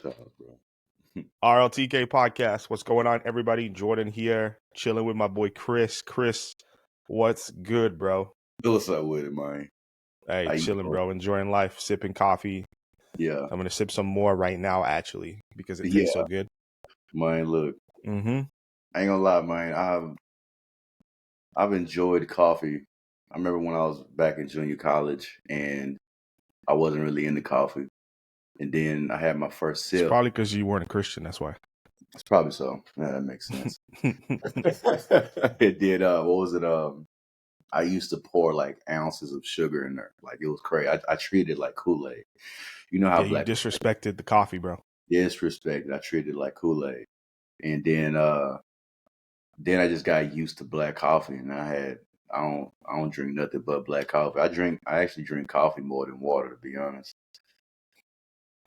Good talk, bro. RLTK podcast. What's going on, everybody? Jordan here, chilling with my boy Chris. Chris, what's good, bro? What's up with it, man? Hey, How you chilling, doing? bro. Enjoying life, sipping coffee. Yeah, I'm gonna sip some more right now, actually, because it yeah, tastes so good. man. Look, Mm-hmm. I ain't gonna lie, man. I've enjoyed coffee. I remember when I was back in junior college, and I wasn't really into coffee, and then I had my first It's sip. probably because you weren't a Christian. That's why. It's probably so. Yeah, that makes sense. It did. What was it? I used to pour like ounces of sugar in there. Like it was crazy. I treated it like Kool-Aid. You know how Yeah, you black disrespected the coffee, bro. disrespected. I treated it like Kool-Aid, and then I just got used to black coffee, and I don't drink nothing but black coffee. I actually drink coffee more than water, to be honest.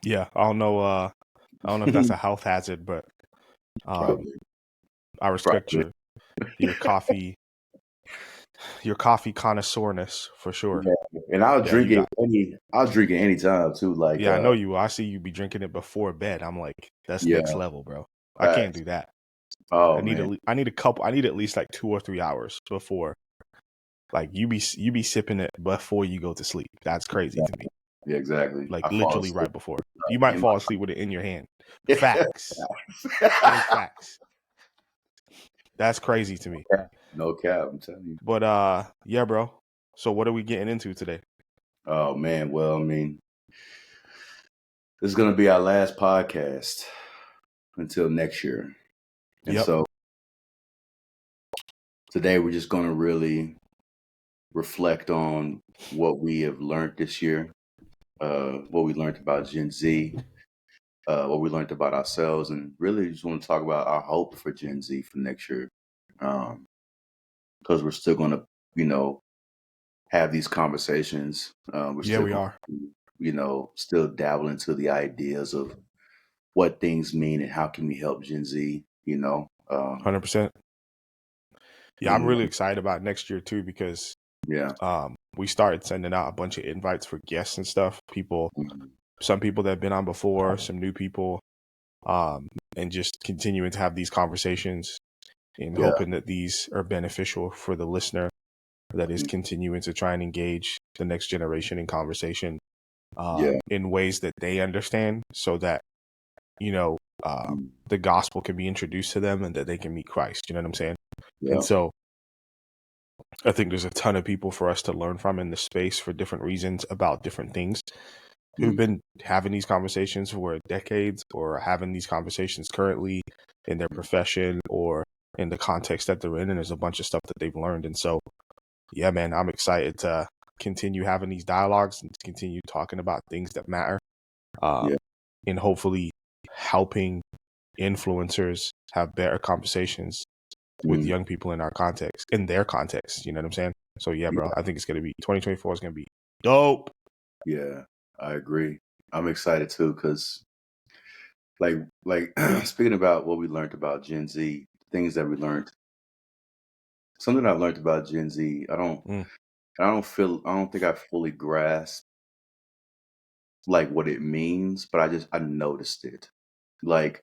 Yeah, I don't know. I don't know if that's a health hazard, but Probably. I respect Probably. your coffee connoisseurness for sure. Yeah. And I'll Yeah, drink you it got. I'll drink it anytime too. Like Yeah, I know you will. I see you be drinking it before bed. I'm like, that's yeah, next level, bro. I can't facts. do that. Oh I need man. I need at least like 2 or 3 hours before. Like you be sipping it before you go to sleep. That's crazy to me. Yeah, exactly. Like I fall literally asleep right before. You might in fall asleep with it in your hand. my Facts. Big facts. That's crazy to me. No cap, I'm telling you. But yeah, bro. So what are we getting into today? Oh man, well, I mean, this is gonna be our last podcast until next year. And Yep. so today we're just gonna really reflect on what we have learned this year, what we learned about Gen Z, what we learned about ourselves, and really just want to talk about our hope for Gen Z for next year. Because we're still gonna, you know, have these conversations. We're Yeah, still we going are. to, still dabble into the ideas of what things mean and how can we help Gen Z, 100%. Yeah, I'm and really excited about next year too because yeah, we started sending out a bunch of invites for guests and stuff. Some people that have been on before, some new people, and just continuing to have these conversations and yeah, hoping that these are beneficial for the listener that is continuing to try and engage the next generation in conversation yeah, in ways that they understand so that, the gospel can be introduced to them and that they can meet Christ. You know what I'm saying? yeah, And so I think there's a ton of people for us to learn from in the space for different reasons about different things who've been having these conversations for decades or having these conversations currently in their profession or in the context that they're in. And there's a bunch of stuff that they've learned. And so, yeah, man, I'm excited to continue having these dialogues and continue talking about things that matter, yeah. and hopefully helping influencers have better conversations with young people in their context. You know what I'm saying? So yeah, bro, I think it's going to be 2024 is going to be dope. Yeah, I agree. I'm excited too because, like, speaking about what we learned about Gen Z, things that we learned. Something I've learned about Gen Z, I don't think I fully grasp like what it means, but I noticed it. Like,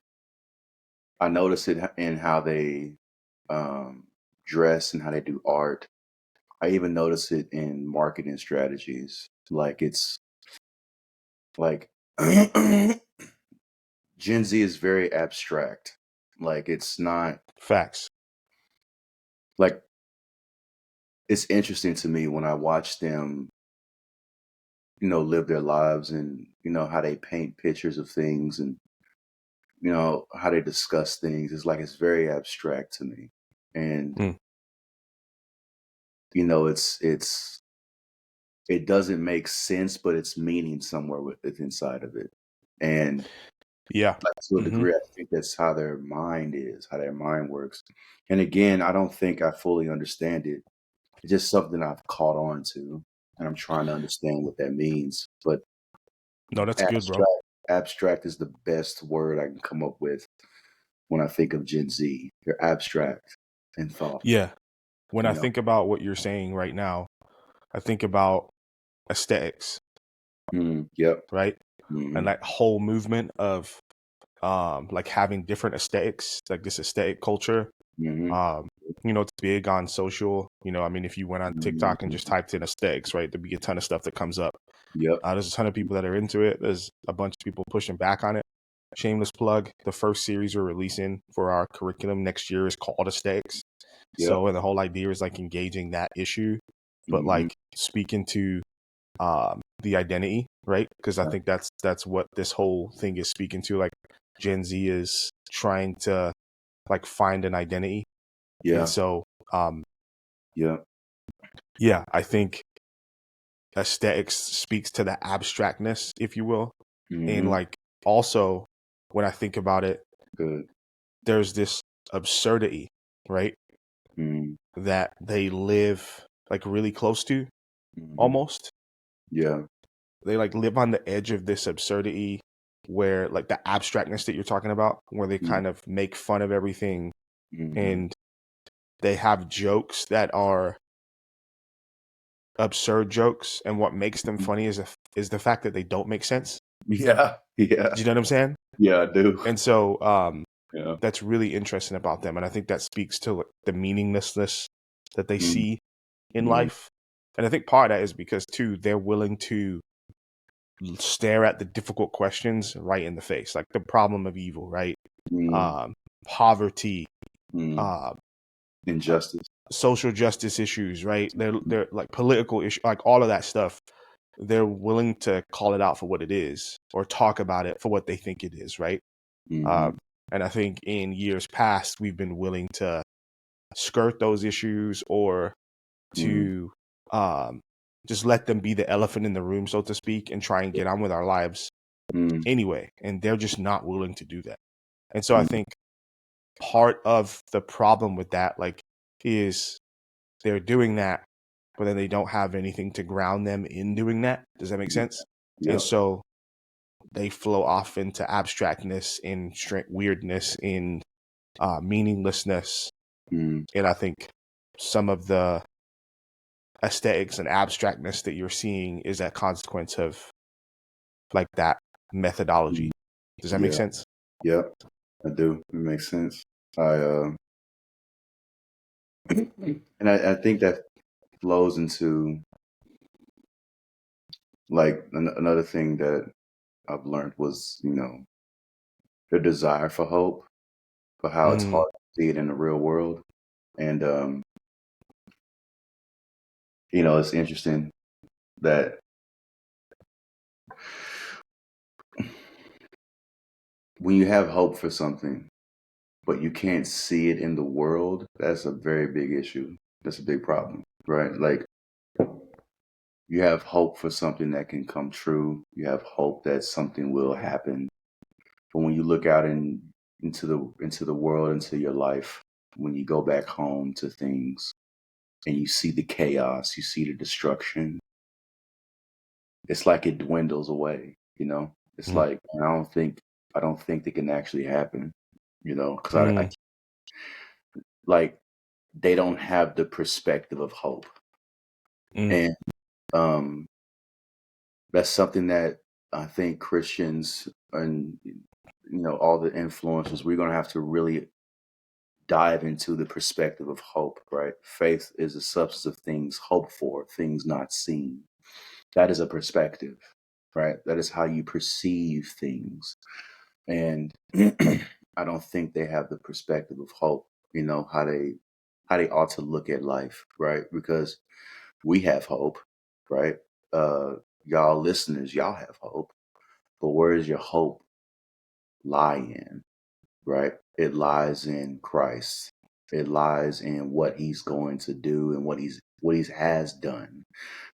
I noticed it in how they dress and how they do art. I even notice it in marketing strategies. Like it's like Gen Z is very abstract. Like it's not Facts. like it's interesting to me when I watch them, live their lives and how they paint pictures of things and how they discuss things. It's like it's very abstract to me. And it doesn't make sense, but it's meaning somewhere with inside of it. And Yeah. like, to a degree, I think that's how their mind is, how their mind works. And again, I don't think I fully understand it. It's just something I've caught on to, and I'm trying to understand what that means. But No, that's good, bro. abstract is the best word I can come up with when I think of Gen Z. They're abstract in thought. Yeah. When I You know? think about what you're saying right now, I think about aesthetics, Yep. right? Mm-hmm. And that whole movement of like having different aesthetics, like this aesthetic culture. Mm-hmm. Um, it's big on social. I mean, if you went on TikTok and just Mm-hmm. typed in aesthetics, right, there'd be a ton of stuff that comes up. Yep. There's a ton of people that are into it. There's a bunch of people pushing back on it. Shameless plug: the first series we're releasing for our curriculum next year is called Aesthetics. Yep. So, and the whole idea is like engaging that issue, but Mm-hmm. like speaking to the identity, right? Because I Yeah. think that's what this whole thing is speaking to. Like Gen Z is trying to like find an identity, and Yeah. so um, Yeah. yeah, I think aesthetics speaks to the abstractness, if you will, and Mm-hmm. like also when I think about it, Good. there's this absurdity, right, Mm-hmm. that they live like really close to Mm-hmm. almost. Yeah. They like live on the edge of this absurdity where like the abstractness that you're talking about, where they kind of make fun of everything Mm-hmm. and they have jokes that are absurd jokes, and what makes them funny is the fact that they don't make sense. Yeah. Yeah. Do you know what I'm saying? Yeah, I do. And so Yeah. that's really interesting about them, and I think that speaks to like, the meaninglessness that they see in Mm-hmm. life. And I think part of that is because too they're willing to stare at the difficult questions right in the face, like the problem of evil, right? Mm-hmm. um, Poverty, Mm-hmm. uh, Injustice. social justice issues, right? They're Mm-hmm. they're like political issues, like all of that stuff. They're willing to call it out for what it is, or talk about it for what they think it is, right? Mm-hmm. Um, and I think in years past, we've been willing to skirt those issues or to um, just let them be the elephant in the room, so to speak, and try and get on with our lives Mm-hmm. anyway. And they're just not willing to do that. And so I think part of the problem with that, like, is they're doing that, but then they don't have anything to ground them in doing that. Does that make sense? And Yep. so they flow off into abstractness, in weirdness, in meaninglessness. Mm-hmm. And I think some of the aesthetics and abstractness that you're seeing is a consequence of like that methodology. Does that make Yeah. sense? Yep. I do. It makes sense. I and I think that flows into like another thing that I've learned was, the desire for hope, for how it's Mm, hard to see it in the real world. And it's interesting that when you have hope for something, but you can't see it in the world, that's a very big issue. That's a big problem, right? Like you have hope for something that can come true. You have hope that something will happen. But when you look out into the world, into your life, when you go back home to things and you see the chaos, you see the destruction, it's like it dwindles away. It's mm, like I don't think it can actually happen, because I mm, like they don't have the perspective of hope. mm, And um that's something that I think Christians and all the influencers, we're going to have to really dive into the perspective of hope, right? Faith is the substance of things hoped for, things not seen. That is a perspective, right? That is how you perceive things. And I don't think they have the perspective of hope, how they ought to look at life, right? Because we have hope, right? Y'all listeners, y'all have hope. But where does your hope lie in, right? It lies in Christ. It lies in what he's going to do and what he has done,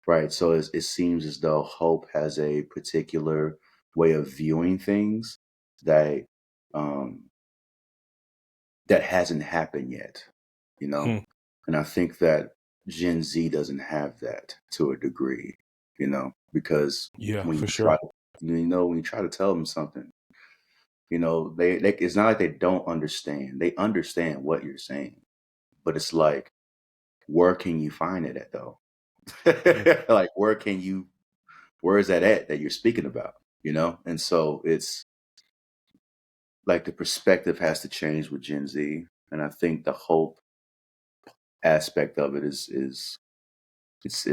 right? So it seems as though hope has a particular way of viewing things that um, that hasn't happened yet, you know. mm. And I think that Gen Z doesn't have that to a degree, because Yeah, when for you try, sure. when you try to tell them something, they it's not like they don't understand. They understand what you're saying, but it's like, where can you find it at though? Mm, Like, where is that at that you're speaking about? And so like the perspective has to change with Gen Z, and I think the hope aspect of it is it's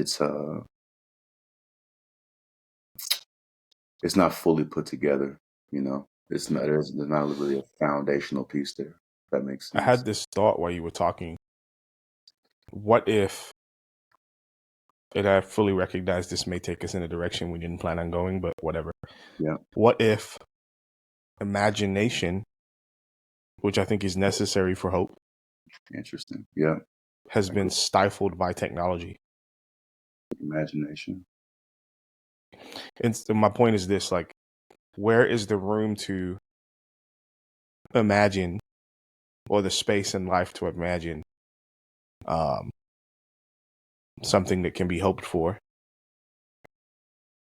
it's not fully put together. You know, it's not there's not really a foundational piece there. If that makes I sense. had this thought while you were talking. What if, and I fully recognize this may take us in a direction we didn't plan on going, but whatever. Yeah, What if imagination, which I think is necessary for hope, interesting. Yeah, has I been agree. stifled by technology? Imagination. And my point is this, like, where is the room to imagine, or the space in life to imagine um, something that can be hoped for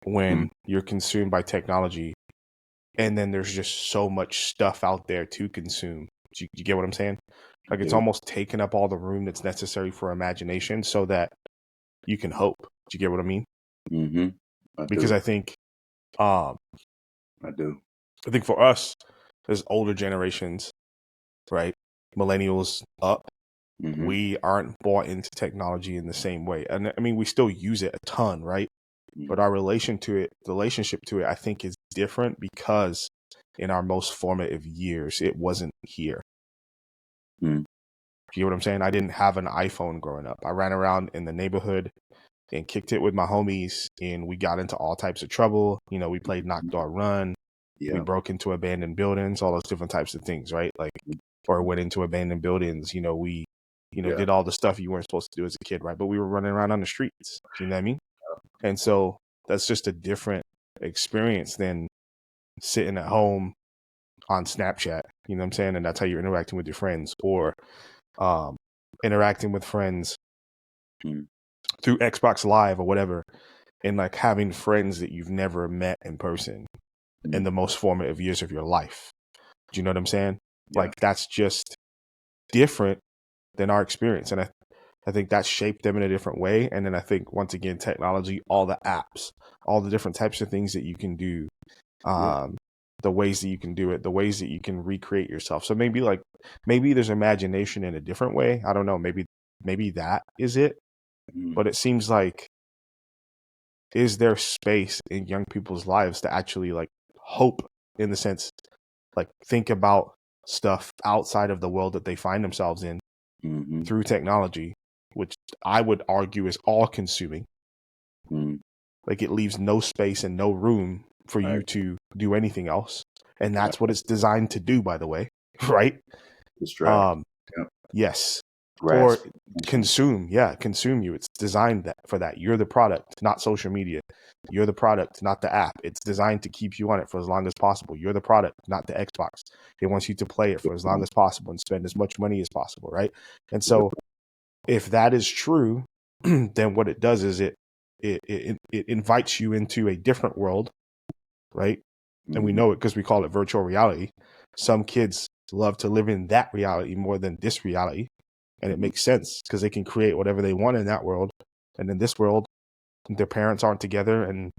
Mm, when you're consumed by technology, and then there's just so much stuff out there to consume? Do you get what I'm saying? I Like, it's do. almost taken up all the room that's necessary for imagination so that you can hope. Do you get what I mean? Mm-hmm. I Because do. um, I do. I think for us as older generations, right, millennials up, Mm-hmm. we aren't bought into technology in the same way. And I mean, we still use it a ton, right? But Mm-hmm. our relationship to it, I think, is different because in our most formative years, it wasn't here. Mm-hmm. You know what I'm saying? I didn't have an iPhone growing up. I ran around in the neighborhood and kicked it with my homies, and we got into all types of trouble. You know, we played knock door run, we Yeah. broke into abandoned buildings, all those different types of things, right? Like, or went into abandoned buildings. You know, we, Yeah. did all the stuff you weren't supposed to do as a kid, right? But we were running around on the streets. You know what I mean? And so that's just a different experience than sitting at home on Snapchat. You know what I'm saying? And that's how you're interacting with your friends, or um, interacting with friends Mm-hmm. through Xbox Live or whatever, and like having friends that you've never met in person in the most formative years of your life. Do you know what I'm saying? Yeah. Like, that's just different than our experience. And I think that shaped them in a different way. And then I think, once again, technology, all the apps, all the different types of things that you can do, Yeah. um, the ways that you can do it, the ways that you can recreate yourself. So maybe there's imagination in a different way. I don't know. Maybe that is it. Mm-hmm. But it seems like, is there space in young people's lives to actually like hope, in the sense, like, think about stuff outside of the world that they find themselves in Mm-hmm. through technology, which I would argue is all consuming. Mm-hmm. Like, it leaves no space and no room for I you to do anything else. And I that's what it's designed to do, by the way, right? distract. Um, Yeah. yes. Or Grasp attention. consume. Yeah, consume you. It's designed for that. You're the product, not social media. You're the product, not the app. It's designed to keep you on it for as long as possible. You're the product, not the Xbox. It wants you to play it for as long as possible and spend as much money as possible, right? And so, if that is true, then what it does is it invites you into a different world, right? And we Mm-hmm. know it because we call it virtual reality. Some kids love to live in that reality more than this reality, and it Mm-hmm. makes sense because they can create whatever they want in that world. And in this world, their parents aren't together, and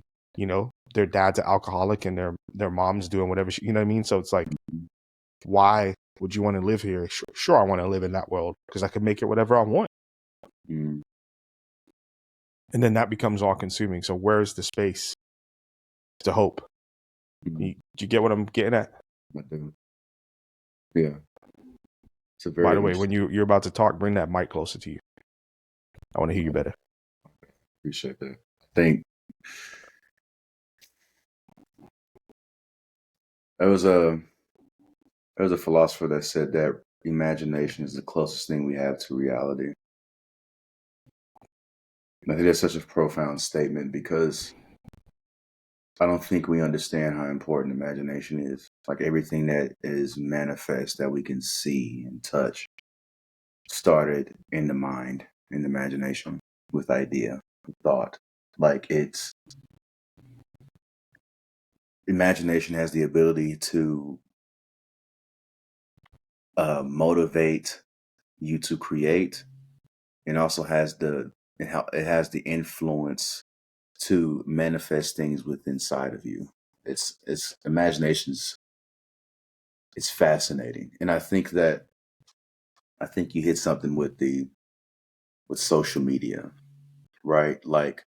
their dad's an alcoholic, and their mom's doing whatever you know what I mean. So it's like, why would you want to live here? Sure, I want to live in that world because I can make it whatever I want. Mm-hmm. And then that becomes all consuming. So where's the space to hope? Mm-hmm. You get what I'm getting at? I do. Yeah. It's a By very the way, interesting. when you're about to talk, bring that mic closer to you. I want to hear you better. Appreciate that. I think there was a there was a philosopher that said that imagination is the closest thing we have to reality. And I think that's such a profound statement because I don't think we understand how important imagination is. Like everything that is manifest that we can see and touch started in the mind, in the imagination, with idea, with thought. Like it's imagination has the ability to motivate you to create, and also has it has the influence to manifest things within inside of you. It's imagination's it's fascinating, and I think you hit something with social media, right? Like,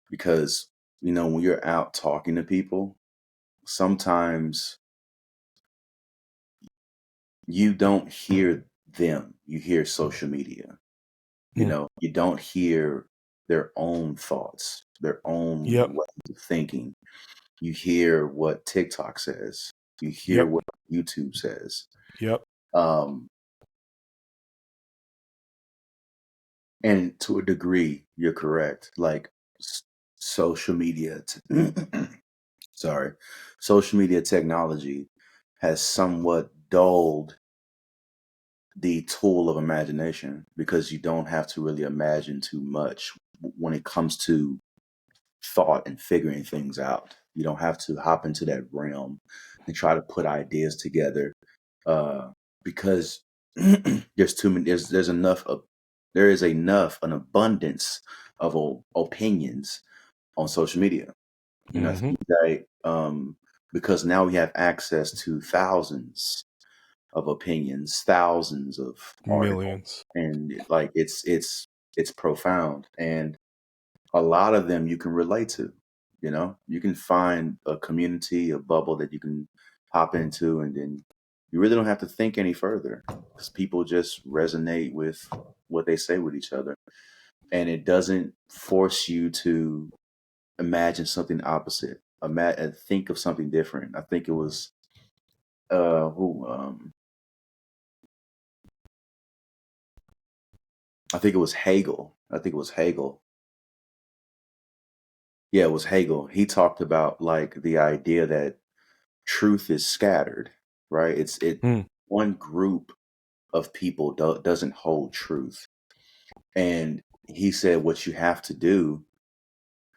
because when you're out talking to people, sometimes you don't hear them, you hear social media. Mm. You don't hear their own thoughts, their own Yep. ways of thinking. You hear what TikTok says, you hear Yep. what YouTube says. Yep. um and to a degree you're correct. Like, s- social media sorry, social media technology has somewhat dulled the tool of imagination, because you don't have to really imagine too much when it comes to thought and figuring things out. You don't have to hop into that realm and try to put ideas together, because there's too many. There is enough, an abundance of opinions on social media. I Hmm. think that, because now we have access to thousands of opinions, thousands of articles, Millions. and like it's profound, and a lot of them you can relate to. You can find a community, a bubble that you can hop into, and then you really don't have to think any further, because people just resonate with what they say with each other, and it doesn't force you to imagine something opposite. Think of something different. I think it was who I think it was Hegel. I think it was Hegel. Yeah, it was Hegel. He talked about, like, the idea that truth is scattered, right? Mm. One group of people doesn't hold truth. And he said what you have to do,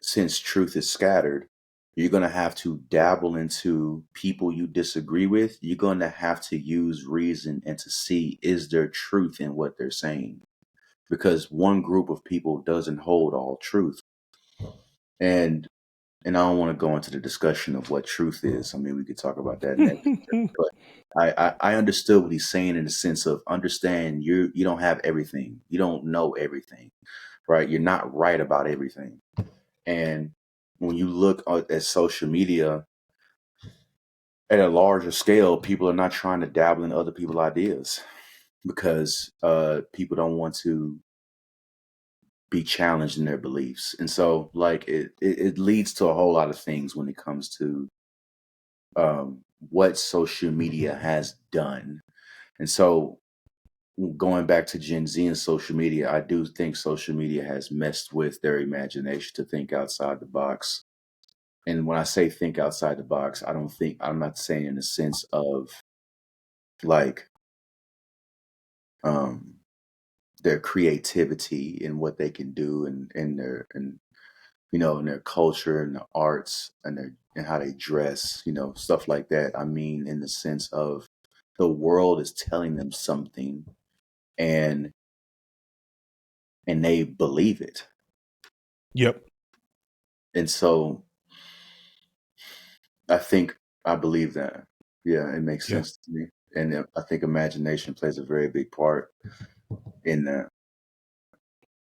since truth is scattered, you're going to have to dabble into people you disagree with. You're going to have to use reason and to see, is there truth in what they're saying? Because one group of people doesn't hold all truth. And and I don't want to go into the discussion of what truth is. I mean, we could talk about that next. But I understood what he's saying, in the sense of, understand, you don't have everything. You don't know everything, right? You're not right about everything. And when you look at social media at a larger scale, people are not trying to dabble in other people's ideas, because people don't want to be challenged in their beliefs. And so, like, it leads to a whole lot of things when it comes to what social media has done. And so, going back to Gen Z and social media, I do think social media has messed with their imagination to think outside the box. And when I say think outside the box, I'm not saying in the sense of, like, um, their creativity and what they can do, and their culture and the arts, and how they dress, stuff like that. I mean, in the sense of, the world is telling them something, and they believe it. Yep. And so, I believe that. Yeah, it makes Yeah. sense to me. And I think imagination plays a very big part in that.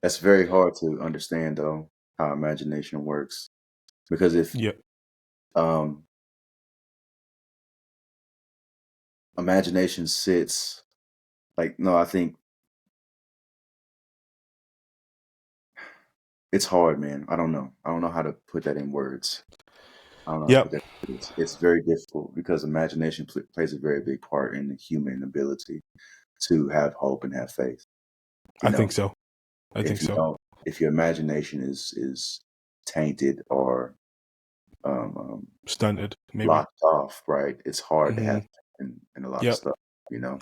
That's very hard to understand, though, how imagination works. Because if Yep. um, imagination sits, like, no, I think it's hard, man. I don't know. I don't know how to put that in words. I don't know how to put Yep. that in words. It's very difficult, because imagination plays a very big part in the human ability to have hope and have faith. You I know, think so. I think if you so. don't, if your imagination is tainted, or um, um, Stunted, maybe. locked off, right? It's hard to have Hmm. faith in a lot of Yep. stuff.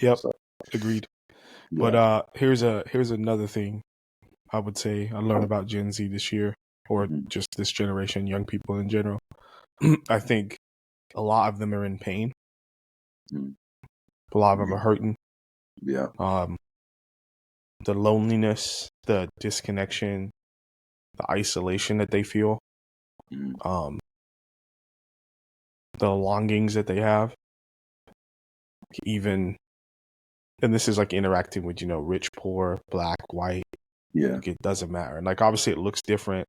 Yep. So Agreed. But yeah. here's another thing I would say I learned about Gen Z this year, or Mhm, just this generation, young people in general. I think a lot of them are in pain. mhm, A lot of them yeah, are hurting. yeah, Um, the loneliness, the disconnection, the isolation that they feel, mhm, um, the longings that they have. even, and this is like interacting with, rich, poor, black, white, Yeah. like it doesn't matter. And like, obviously it looks different,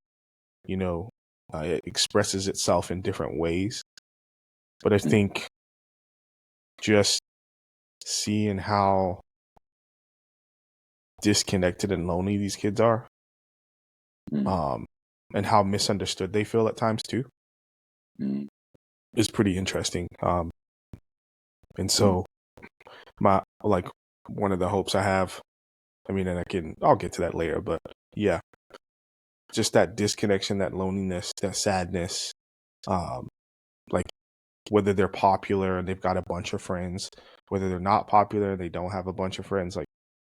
you know, it expresses itself in different ways. But I think just seeing how disconnected and lonely these kids are, and how misunderstood they feel at times too, is pretty interesting. And so one of the hopes I have, I mean, and I'll get to that later, but yeah, just that disconnection, that loneliness, that sadness, like whether they're popular and they've got a bunch of friends, whether they're not popular and they don't have a bunch of friends, like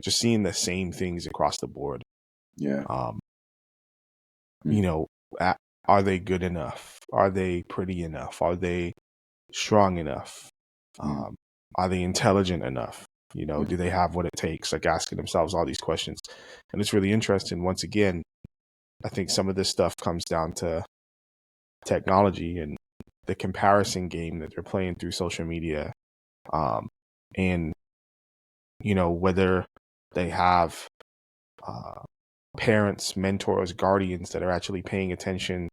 just seeing the same things across the board. Yeah. You know, are they good enough? Are they pretty enough? Are they strong enough? Are they intelligent enough? Do they have what it takes? Like asking themselves all these questions. And it's really interesting. Once again, I think some of this stuff comes down to technology and the comparison game that they're playing through social media. And, whether they have parents, mentors, guardians that are actually paying attention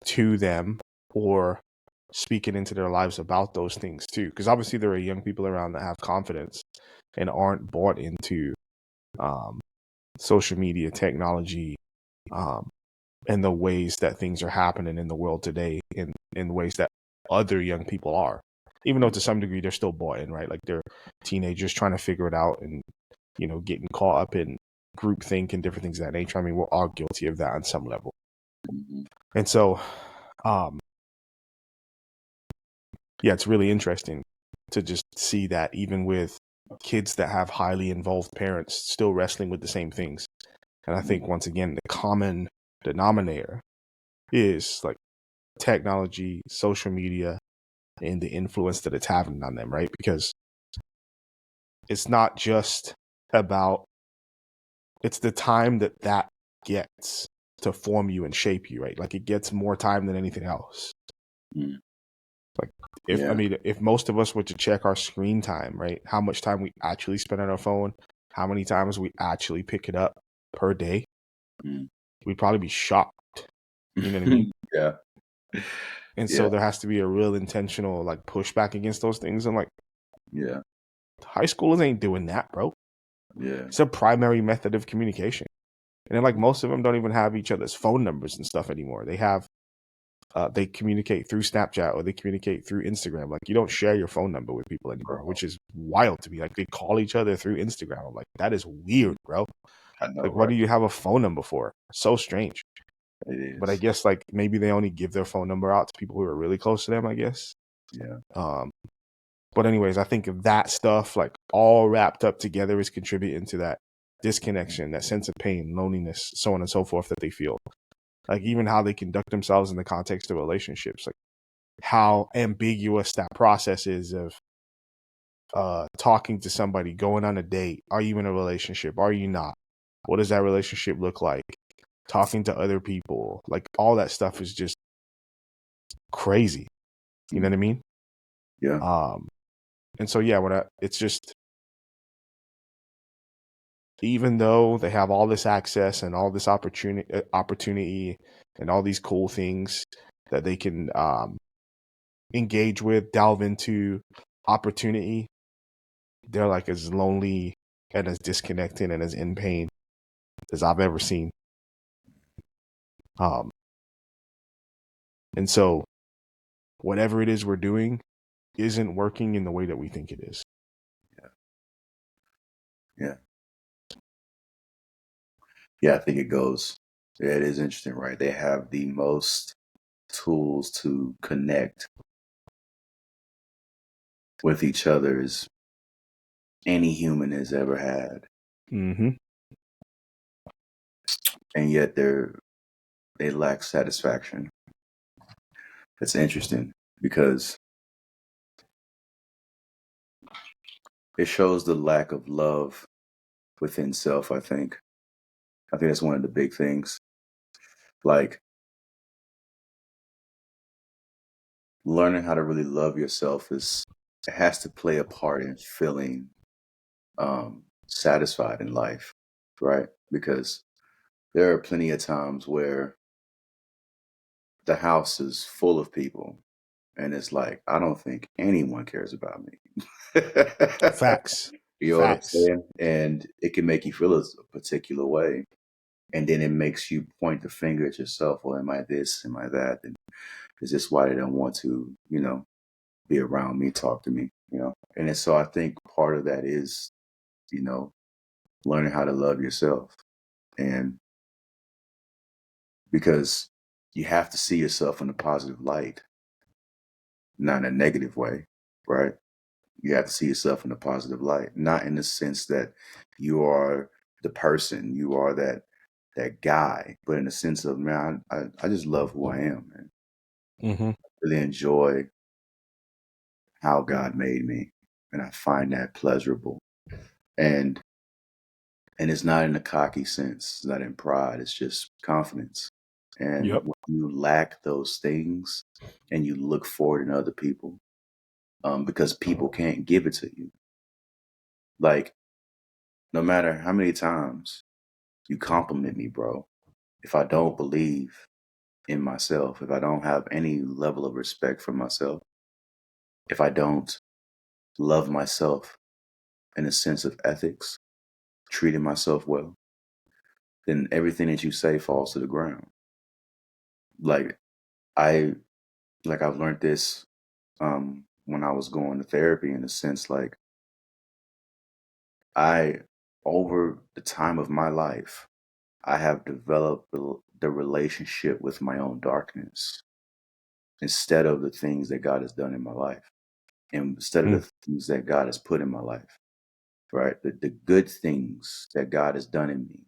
to them or speaking into their lives about those things too. Because obviously there are young people around that have confidence and aren't bought into social media technology, and the ways that things are happening in the world today, in ways that other young people are. Even though to some degree they're still bought in, right? Like they're teenagers trying to figure it out and, getting caught up in groupthink and different things of that nature. I mean, we're all guilty of that on some level. And so, yeah, it's really interesting to just see that even with kids that have highly involved parents still wrestling with the same things. And I think once again, the common denominator is like technology, social media, and the influence that it's having on them, right? Because it's not just about, it's the time that gets to form you and shape you, right? Like it gets more time than anything else. Like if most of us were to check our screen time, right? How much time we actually spend on our phone, how many times we actually pick it up per day, we'd probably be shocked. You know what I mean? Yeah. And so there has to be a real intentional like pushback against those things. And like, high schoolers ain't doing that, bro. Yeah. It's a primary method of communication. And then like most of them don't even have each other's phone numbers and stuff anymore. They have they communicate through Snapchat or they communicate through Instagram. Like you don't share your phone number with people anymore, which is wild to me. Like they call each other through Instagram. I'm like, that is weird, bro. I know, like, what do you have a phone number for? So strange. It is. But I guess like maybe they only give their phone number out to people who are really close to them, I guess. Yeah. But anyways, I think that stuff like all wrapped up together is contributing to that disconnection, that sense of pain, loneliness, so on and so forth that they feel. Like even how they conduct themselves in the context of relationships, like how ambiguous that process is of talking to somebody, going on a date. Are you in a relationship? Are you not? What does that relationship look like? Talking to other people, like all that stuff is just crazy. You know what I mean? Yeah. And so yeah, it's just, even though they have all this access and all this opportunity and all these cool things that they can engage with, delve into, opportunity, they're like as lonely and as disconnected and as in pain as I've ever seen. And so whatever it is we're doing isn't working in the way that we think it is. Yeah, I think it goes. Yeah, it is interesting, right? They have the most tools to connect with each other as any human has ever had. Mm-hmm. And yet they lack satisfaction. It's interesting because it shows the lack of love within self, I think. I think that's one of the big things. Like learning how to really love yourself is it has to play a part in feeling satisfied in life, right? Because there are plenty of times where the house is full of people and it's like, I don't think anyone cares about me. Facts. You know what I'm Facts. saying? And it can make you feel a particular way. And then it makes you point the finger at yourself. Well, am I this? Am I that? And is this why they don't want to, be around me, talk to me, And so I think part of that is, you know, learning how to love yourself. And because you have to see yourself in a positive light, not in a negative way, right? You have to see yourself in a positive light, not in the sense that you are the person, you are that guy, but in the sense of, man, I just love who I am, man. Mm-hmm. Really enjoy how God made me, and I find that pleasurable. And it's not in a cocky sense, it's not in pride, it's just confidence. And Yep. when you lack those things and you look for it in other people, because people can't give it to you. Like, no matter how many times you compliment me, bro, if I don't believe in myself, if I don't have any level of respect for myself, if I don't love myself in a sense of ethics, treating myself well, then everything that you say falls to the ground. Like I I've learned this when I was going to therapy, in a sense, like I over the time of my life, I have developed the relationship with my own darkness instead of the things that God has done in my life, and instead of Mm. the things that God has put in my life, right? The good things that God has done in me,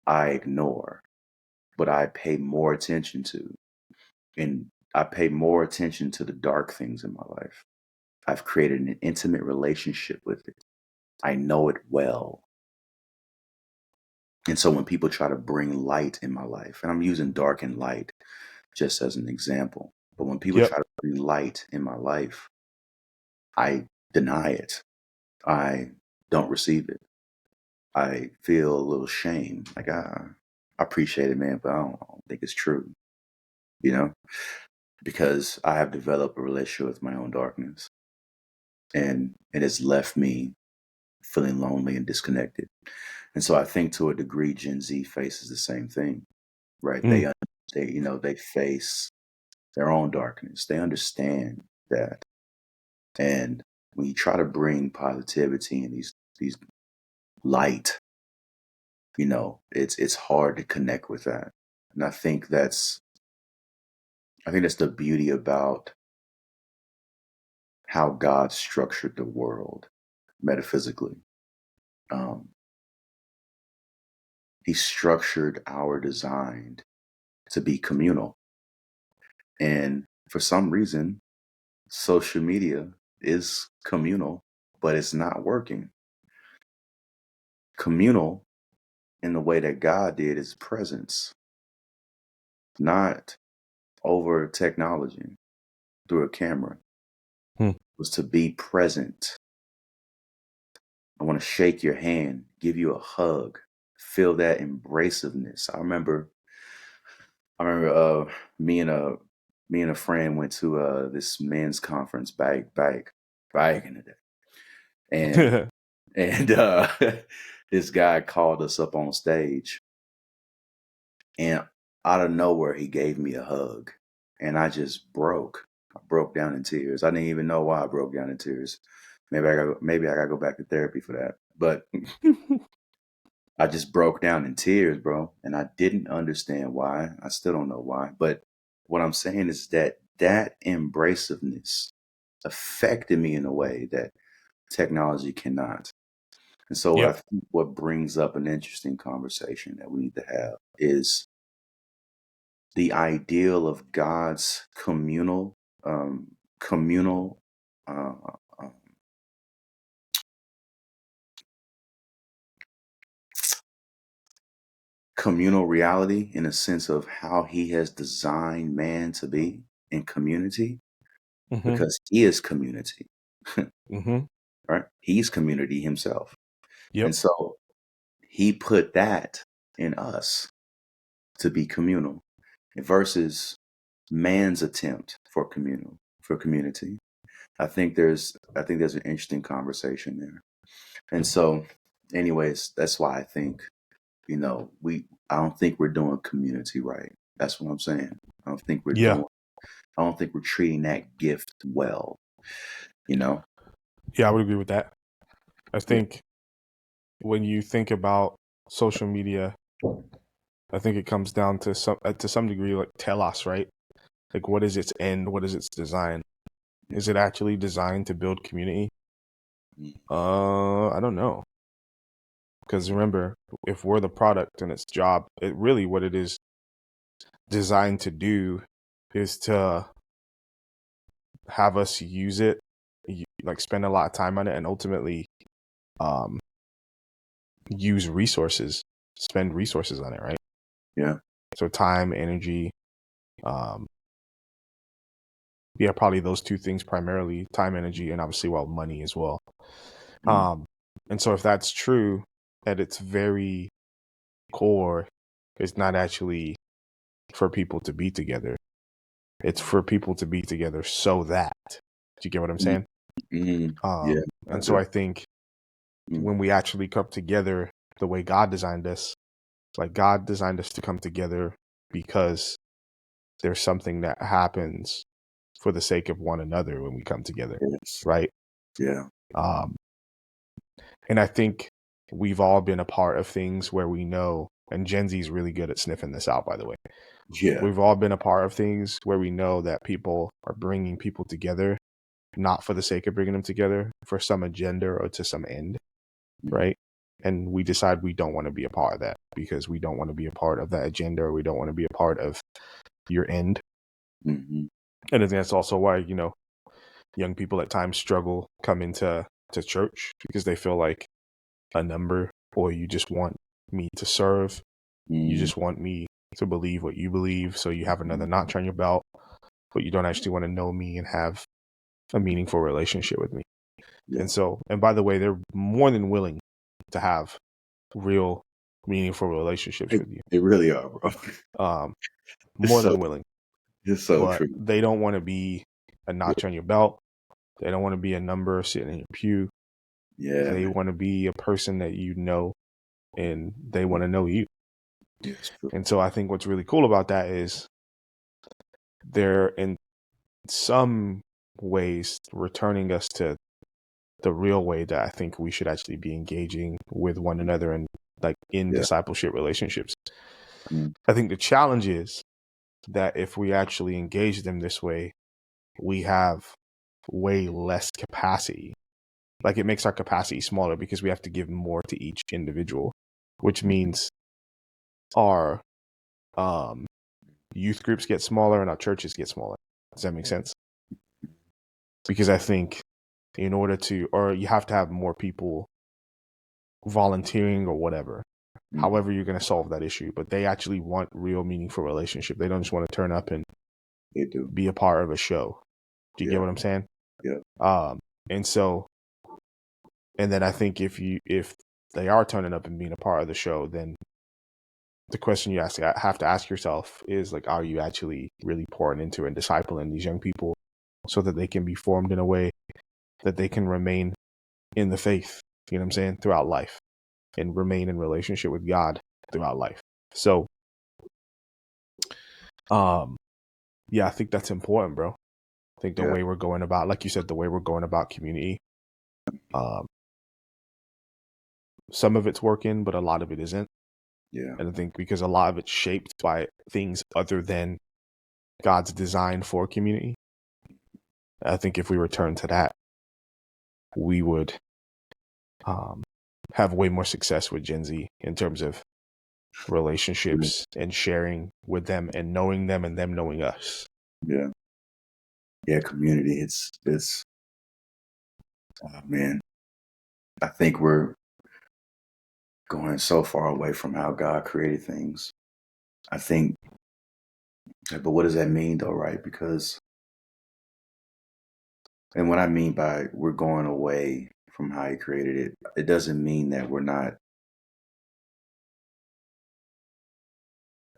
I ignore, but I pay more attention to. And I pay more attention to the dark things in my life. I've created an intimate relationship with it. I know it well. And so when people try to bring light in my life, and I'm using dark and light just as an example, but when people Yep. try to bring light in my life, I deny it. I don't receive it. I feel a little shame. Like, I appreciate it, man, but I don't think it's true, you know, because I have developed a relationship with my own darkness, and it has left me feeling lonely and disconnected. And so I think to a degree, Gen Z faces the same thing, right? Mm. They face their own darkness. They understand that. And when you try to bring positivity and these light, it's hard to connect with that. And I think that's the beauty about how God structured the world metaphysically. Um, he structured our design to be communal. And for some reason, social media is communal, but it's not working. Communal in the way that God did is presence, not over technology through a camera. Mm. Was to be present. I want to shake your hand, give you a hug, feel that embraciveness. I remember me and a friend went to this men's conference back in the day. And and this guy called us up on stage, and out of nowhere he gave me a hug, and I just broke. I broke down in tears. I didn't even know why I broke down in tears. Maybe I gotta go back to therapy for that. But I just broke down in tears, bro, and I didn't understand why. I still don't know why. But what I'm saying is that embraciveness affected me in a way that technology cannot. And so I Yep. think what brings up an interesting conversation that we need to have is the ideal of God's communal uh, uh, communal reality, in a sense of how He has designed man to be in community, Mm-hmm. because He is community. Mm-hmm. right? He's community himself. Yep. And so he put that in us to be communal versus man's attempt for community. I think there's an interesting conversation there. And so, anyways, that's why I think, I don't think we're doing community right. That's what I'm saying. I don't think we're Yeah. doing I don't think we're treating that gift well, you know? Yeah, I would agree with that. I Yeah. think when you think about social media, I think it comes down to some degree like telos, right? Like, what is its end? What is its design? Is it actually designed to build community? Mm, I don't know. Because remember, if we're the product and its job, it really what it is designed to do is to have us use it, like spend a lot of time on it, and ultimately um, use resources, spend resources on it, right? yeah. So time, energy, um, yeah, probably those two things primarily: time, energy, and obviously, well, money as well. Mm, Um, and so, if that's true, at its very core, it's not actually for people to be together. It's for people to be together so that. Do you get what I'm mm, saying? yeah, I And so do. I think Mm, when we actually come together the way God designed us, like God designed us to come together because there's something that happens for the sake of one another when we come together, yes. right? Yeah. Um, and I think we've all been a part of things where we know, and Gen Z is really good at sniffing this out, by the way. Yeah. We've all been a part of things where we know that people are bringing people together, not for the sake of bringing them together, for some agenda or to some end, Mm, right? And we decide we don't want to be a part of that because we don't want to be a part of that agenda or we don't want to be a part of your end. mm-hmm. And I think that's also why, young people at times struggle coming to church because they feel like a number, or you just want me to serve. You Mm, just want me to believe what you believe. So you have another notch on your belt, but you don't actually want to know me and have a meaningful relationship with me. yeah. And by the way, they're more than willing to have real, meaningful relationships with you. They really are, bro. Um, It's more so than willing, it's so but true. they don't want to be a notch on your belt. They don't want to be a number sitting in your pew. Yeah, They man. want to be a person that you know, and they want to know you. Yeah, it's true. And so I think what's really cool about that is they're in some ways returning us to the real way that I think we should actually be engaging with one another and like in Yeah. discipleship relationships. Mm, I think the challenge is that if we actually engage them this way, we have way less capacity. Like it makes our capacity smaller because we have to give more to each individual, which means our um, youth groups get smaller and our churches get smaller. Does that make sense? Because I think in order to, or you have to have more people volunteering or whatever, mm, however you're going to solve that issue, but they actually want real meaningful relationship. They don't just want to turn up and they do. be a part of a show. Do you get Yeah. what I'm saying? Yeah. And so, and then I think if they are turning up and being a part of the show, then the question you have to ask yourself is like, are you actually really pouring into and discipling these young people so that they can be formed in a way that they can remain in the faith, you know what I'm saying, throughout life and remain in relationship with God throughout life. So, um, yeah, I think that's important, bro. I think the Yeah. way we're going about, like you said, the way we're going about community, um, some of it's working, but a lot of it isn't. Yeah. And I think because a lot of it's shaped by things other than God's design for community. I think if we return to that, we would um, have way more success with Gen Z in terms of relationships and sharing with them and knowing them and them knowing us. Yeah. Yeah. Community. It's oh, man. I think we're going so far away from how God created things. I think, but what does that mean though, right? Because And what I mean by we're going away from how he created it, it doesn't mean that we're not.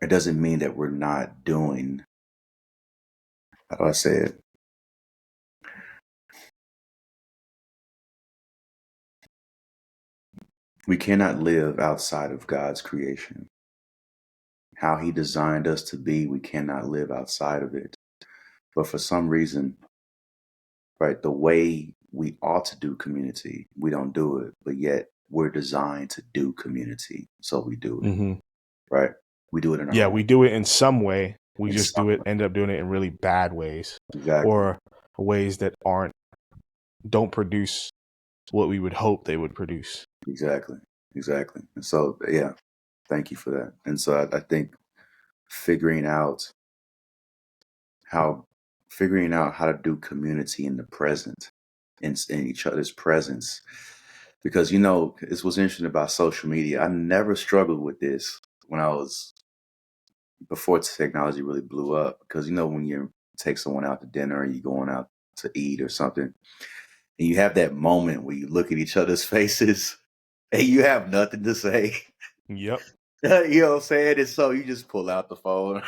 It doesn't mean that we're not doing. How do I say it? We cannot live outside of God's creation. How he designed us to be, we cannot live outside of it. But for some reason, right, the way we ought to do community, we don't do it. But yet we're designed to do community. So we do it, Hmm. right? We do it in our Yeah, own. we do it in some way. We In just some do it, way. end up doing it in really bad ways, Exactly. or ways that don't produce what we would hope they would produce. Exactly. Exactly. And so, yeah, thank you for that. And so I think figuring out how how to do community in the present, in each other's presence, because it's what's interesting about social media. I never struggled with this when I was before technology really blew up, because when you take someone out to dinner or you're going out to eat or something, and you have that moment where you look at each other's faces and you have nothing to say. Yep. You know what I'm saying? And so you just pull out the phone,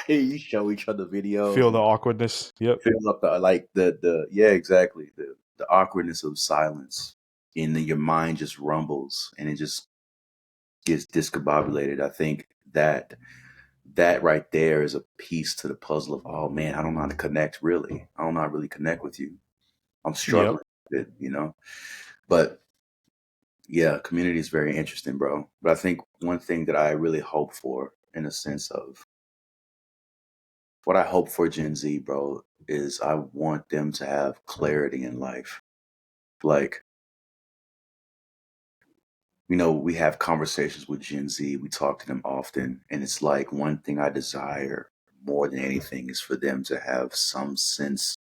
you show each other videos, Feel the awkwardness. Yep. fill up the yeah, exactly, the awkwardness of silence, and then your mind just rumbles and it just gets discombobulated. I think that right there is a piece to the puzzle of, oh man, I don't know how to connect. Really, I don't know how to really connect with you. I'm Yep. struggling with it. But yeah, community is very interesting, bro. But I think one thing that I really hope for, in a sense of what I hope for Gen Z, bro, is I want them to have clarity in life. Like, we have conversations with Gen Z, we talk to them often, and it's like one thing I desire more than anything is for them to have some sense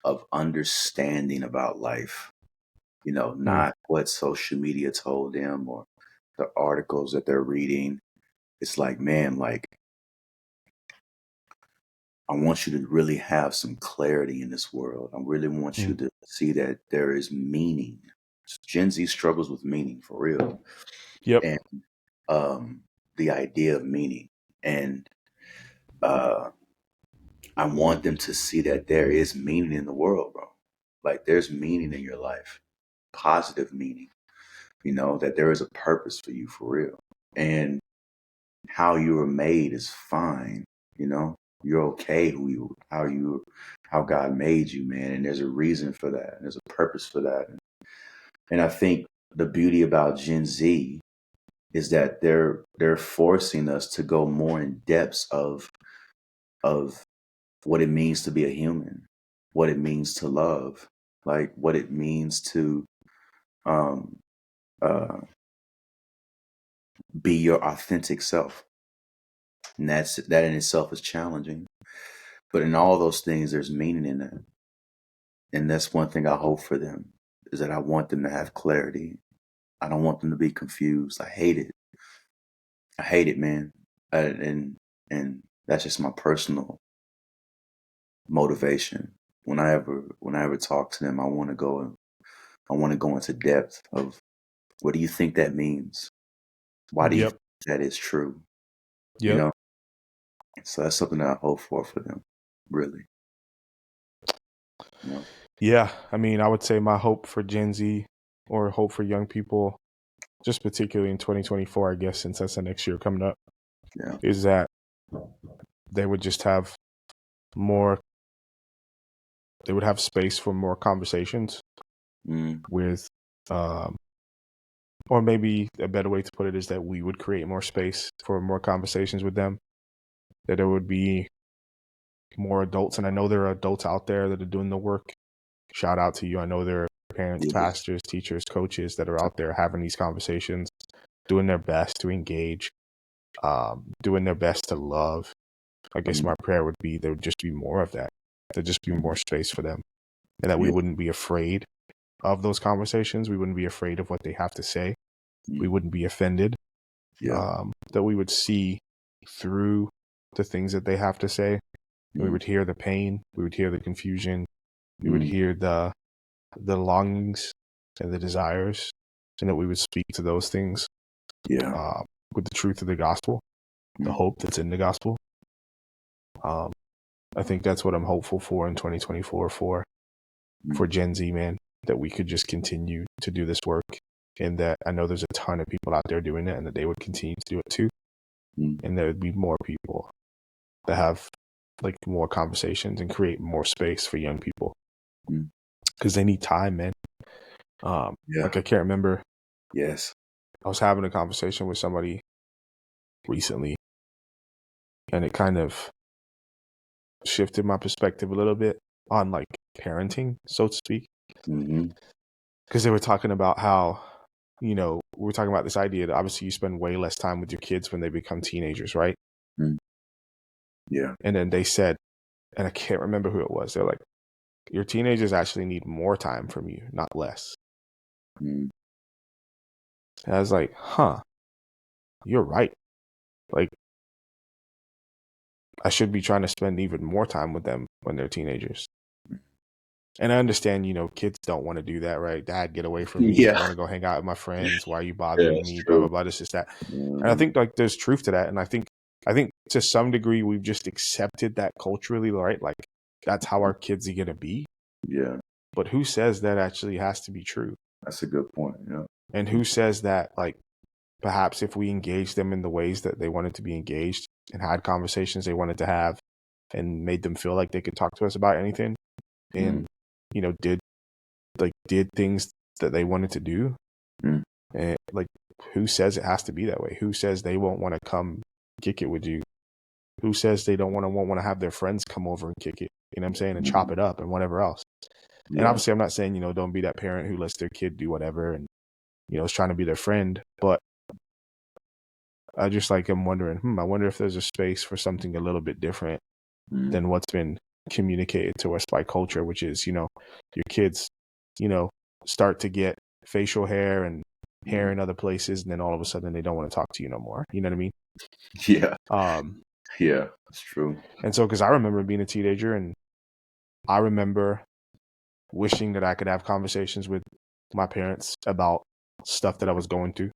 of understanding about life. Mm. Not what social media told them or the articles that they're reading. It's like, man, like, I want you to really have some clarity in this world. I really want you Mm. to see that there is meaning. Gen Z struggles with meaning for real. Yep. And um, the idea of meaning. And uh, I want them to see that there is meaning in the world, bro. Like, there's meaning in your life, positive meaning, that there is a purpose for you for real. And how you were made is fine, you know. You're okay how God made you, man. And there's a reason for that. And there's a purpose for that. And I think the beauty about Gen Z is that they're forcing us to go more in depths of what it means to be a human, what it means to love, like what it means to um, uh, be your authentic self. And that in itself is challenging. But in all those things, there's meaning in that. And that's one thing I hope for them, is that I want them to have clarity. I don't want them to be confused. I hate it. I hate it, man. And that's just my personal motivation. When I ever talk to them, I want to go into depth of, what do you think that means? Why do you Yep. think that is true? You Yep. know? So that's something that I hope for them, really. You know? Yeah. I mean, I would say my hope for Gen Z, or hope for young people, just particularly in 2024, I guess, since that's the next year coming up, Yeah. is that they would just have more, they would have space for more conversations Mm, with, um, or maybe a better way to put it is that we would create more space for more conversations with them, that there would be more adults. And I know there are adults out there that are doing the work. Shout out to you. I know there are parents, yeah. pastors, teachers, coaches that are out there having these conversations, doing their best to engage, doing their best to love. I guess Mm, my prayer would be there would just be more of that, there'd just be more space for them, and that we yeah. wouldn't be afraid of those conversations. We wouldn't be afraid of what they have to say. We Mm, wouldn't be offended. yeah. That we would see through the things that they have to say. We Mm, would hear the pain. We would hear the confusion. We would hear the longings and the desires, and that we would speak to those things Yeah. with the truth of the gospel, the hope that's in the gospel. I think that's what I'm hopeful for in 2024 for Gen Z, man, that we could just continue to do this work, and that I know there's a ton of people out there doing it, and that they would continue to do it too, and there would be more people that have like more conversations and create more space for young people because they need time, man. Like I can't remember. Yes. I was having a conversation with somebody recently, and it kind of shifted my perspective a little bit on like parenting, so to speak. Because they were talking about how, we were talking about this idea that obviously you spend way less time with your kids when they become teenagers, right? Yeah. And then they said, and I can't remember who it was, they're like, your teenagers actually need more time from you, not less. And I was like, huh, you're right. Like, I should be trying to spend even more time with them when they're teenagers. And I understand, kids don't want to do that, right? Dad, get away from me. Yeah. I want to go hang out with my friends. Why are you Yeah, bothering that's me? Blah, true. blah, blah. This is that. And I think like there's truth to that. And I think to some degree we've just accepted that culturally, right? Like that's how our kids are going to be. Yeah. But who says that actually has to be true? That's a good point. Yeah. And who says that like perhaps if we engage them in the ways that they wanted to be engaged and had conversations they wanted to have and made them feel like they could talk to us about anything and, did things that they wanted to do. And like, who says it has to be that way? Who says they won't want to come kick it with you? Who says they don't want to have their friends come over and kick it? You know what I'm saying? And chop it up and whatever else. And obviously I'm not saying, don't be that parent who lets their kid do whatever and, is trying to be their friend. But I just like, I'm wondering, I wonder if there's a space for something a little bit different than what's been communicated to us by culture, which is, your kids, start to get facial hair and hair in other places, and then all of a sudden they don't want to talk to you no more. You know what I mean? Yeah. Yeah, that's true. And so, because I remember being a teenager, and I remember wishing that I could have conversations with my parents about stuff that I was going through,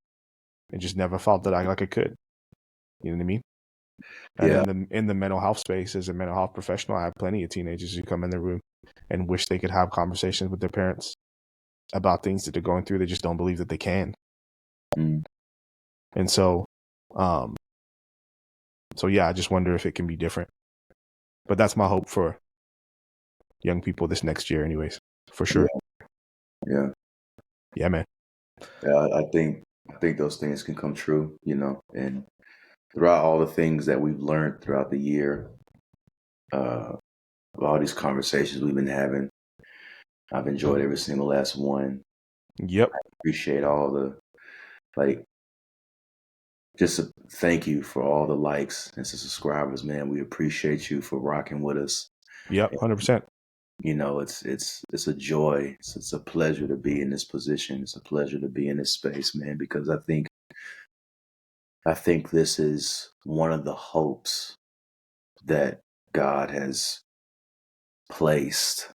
and just never felt that I could. You know what I mean? And in the mental health space, as a mental health professional, I have plenty of teenagers who come in the room and wish they could have conversations with their parents about things that they're going through. They just don't believe that they can. And so, yeah, I just wonder if it can be different. But that's my hope for young people this next year, anyways, for sure. Yeah. Yeah, man. Yeah, I think those things can come true, and throughout all the things that we've learned throughout the year, all these conversations we've been having, I've enjoyed every single last one. Yep. I appreciate all the, just a thank you for all the likes and subscribers, man. We appreciate you for rocking with us. Yep, 100%. It's a joy. It's a pleasure to be in this position. It's a pleasure to be in this space, man, because I think this is one of the hopes that God has placed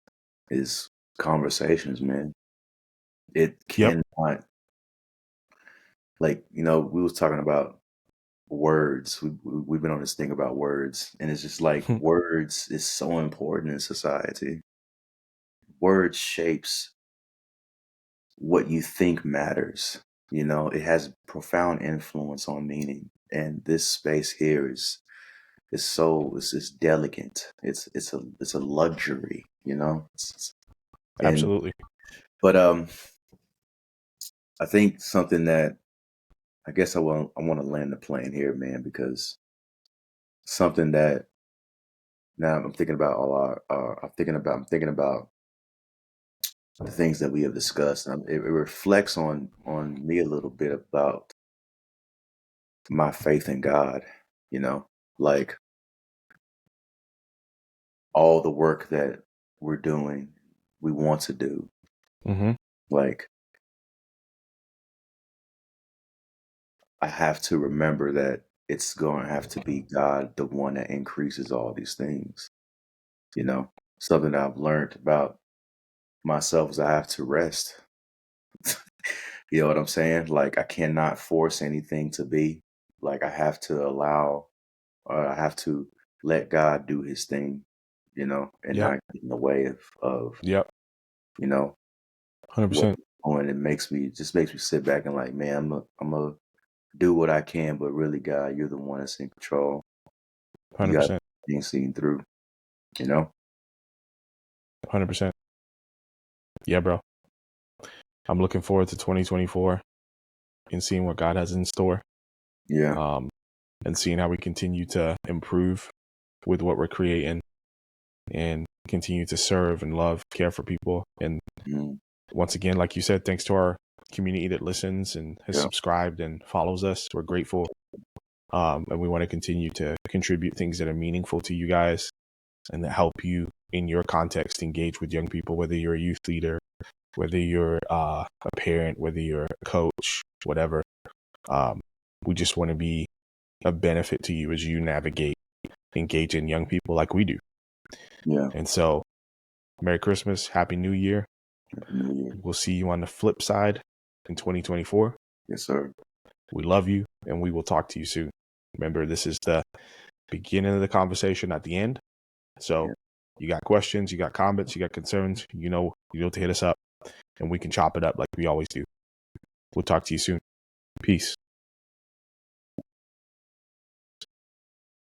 is conversations, man. It cannot, we was talking about words. We've been on this thing about words, and it's just like words is so important in society. Words shapes what you think matters. It has profound influence on meaning, and this space here is it's delicate. It's a luxury, Absolutely. But I think something that I guess I want to land the plane here, man, because something that now I'm thinking about I'm thinking about the things that we have discussed, and it reflects on me a little bit about my faith in God, like all the work that we're doing, we want to do. Like, I have to remember that it's going to have to be God, the one that increases all these things. Something that I've learned about myself is I have to rest. You know what I'm saying? Like I cannot force anything to be. Like I have to allow, I have to let God do His thing, and Yep. not get in the way of Yep. you know Hundred what percent. I'm doing. It makes me sit back and like, man, I'm a do what I can, but really, God, you're the one that's in control. You Hundred got percent. things seen through, you know? 100%. Yeah, bro. I'm looking forward to 2024 and seeing what God has in store. Yeah. And seeing how we continue to improve with what we're creating and continue to serve and love, care for people. And Mm, once again, like you said, thanks to our community that listens and has yeah. subscribed and follows us. We're grateful. And we want to continue to contribute things that are meaningful to you guys and that help you in your context engage with young people, whether you're a youth leader, whether you're a parent, whether you're a coach, whatever. We just want to be a benefit to you as you navigate engaging young people like we do. Yeah. And so, Merry Christmas, Happy New Year. Happy New Year. We'll see you on the flip side in 2024. Yes, sir. We love you, and we will talk to you soon. Remember, this is the beginning of the conversation, at the end. So, Yeah. you got questions, you got comments, you got concerns, you know to hit us up, and we can chop it up like we always do. We'll talk to you soon. Peace.